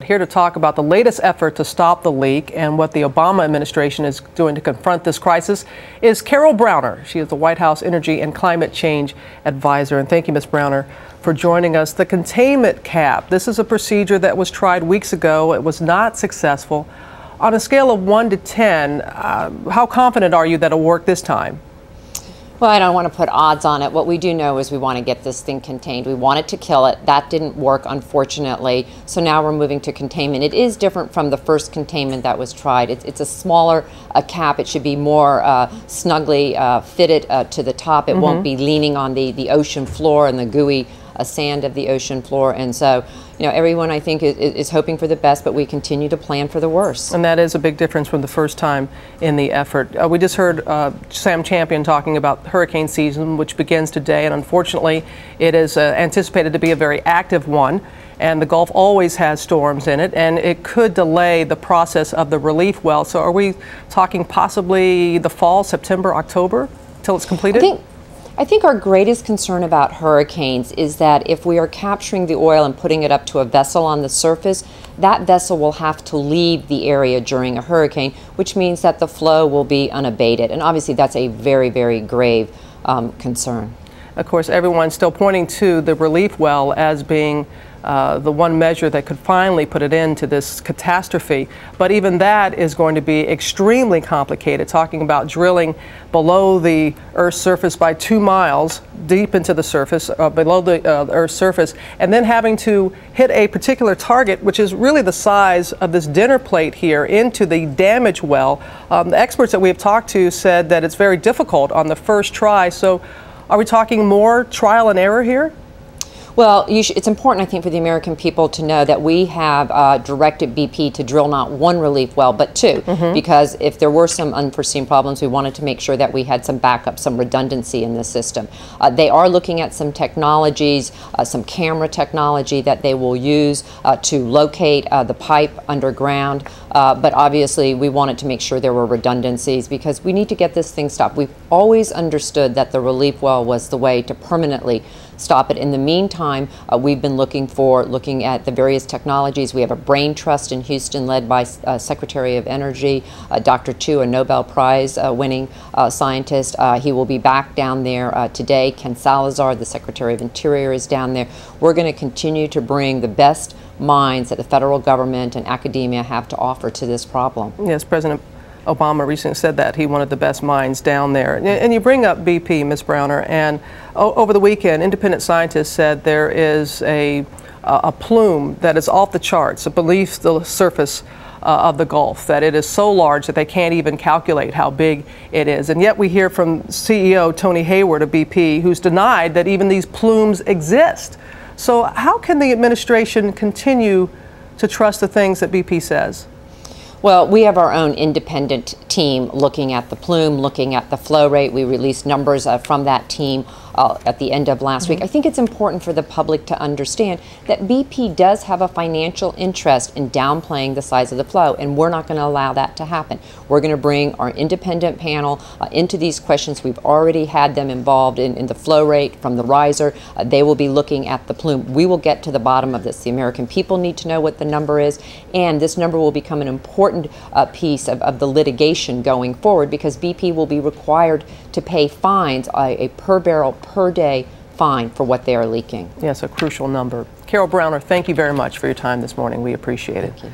Here to talk about the latest effort to stop the leak and what the Obama administration is doing to confront this crisis is Carol Browner. She is the White House Energy and Climate Change Advisor. And thank you, Ms. Browner, for joining us. The containment cap, this is a procedure that was tried weeks ago. It was not successful. On a scale of 1 to 10, how confident are you that it'll work this time? Well, I don't want to put odds on it. What we do know is we want to get this thing contained. We wanted to kill it. That didn't work, unfortunately. So now we're moving to containment. It is different from the first containment that was tried. It's a smaller cap. It should be more snugly fitted to the top. It won't be leaning on the ocean floor and the gooey sand of the ocean floor. And so, you know, everyone, I think, is hoping for the best, but we continue to plan for the worst. And that is a big difference from the first time in the effort. We just heard Sam Champion talking about hurricane season, which begins today, and unfortunately, it is anticipated to be a very active one. And the Gulf always has storms in it, and it could delay the process of the relief well. So are we talking possibly the fall, September, October, till it's completed? I think our greatest concern about hurricanes is that if we are capturing the oil and putting it up to a vessel on the surface, that vessel will have to leave the area during a hurricane, which means that the flow will be unabated. And obviously that's a very, very grave concern. Of course, everyone's still pointing to the relief well as being the one measure that could finally put an end to this catastrophe. But even that is going to be extremely complicated, talking about drilling below the Earth's surface by 2 miles deep into the surface, below the Earth's surface, and then having to hit a particular target, which is really the size of this dinner plate here, into the damaged well. The experts that we have talked to said that it's very difficult on the first try. So are we talking more trial and error here? Well, it's important, I think, for the American people to know that we have directed BP to drill not 1 relief well, but 2, because if there were some unforeseen problems, we wanted to make sure that we had some backup, some redundancy in the system. They are looking at some technologies, some camera technology that they will use to locate the pipe underground, but obviously we wanted to make sure there were redundancies because we need to get this thing stopped. We've always understood that the relief well was the way to permanently stop it. In the meantime, we've been looking at the various technologies. We have a brain trust in Houston led by Secretary of Energy, Dr. Chu, a Nobel Prize winning scientist. He will be back down there today. Ken Salazar, the Secretary of Interior, is down there. We're going to continue to bring the best minds that the federal government and academia have to offer to this problem. Yes, President Obama recently said that he wanted the best minds down there. And you bring up BP, Ms. Browner, and over the weekend, independent scientists said there is a plume that is off the charts beneath the surface of the Gulf, that it is so large that they can't even calculate how big it is. And yet we hear from CEO Tony Hayward of BP, who's denied that even these plumes exist. So how can the administration continue to trust the things that BP says? Well, we have our own independent team looking at the plume, looking at the flow rate. We released numbers from that team at the end of last week. I think it's important for the public to understand that BP does have a financial interest in downplaying the size of the flow, and we're not going to allow that to happen. We're going to bring our independent panel into these questions. We've already had them involved in the flow rate from the riser. They will be looking at the plume. We will get to the bottom of this. The American people need to know what the number is, and this number will become an important piece of the litigation going forward because BP will be required to pay fines, a per barrel per day fine for what they are leaking. Yes, a crucial number. Carol Browner, thank you very much for your time this morning. We appreciate it. Thank you.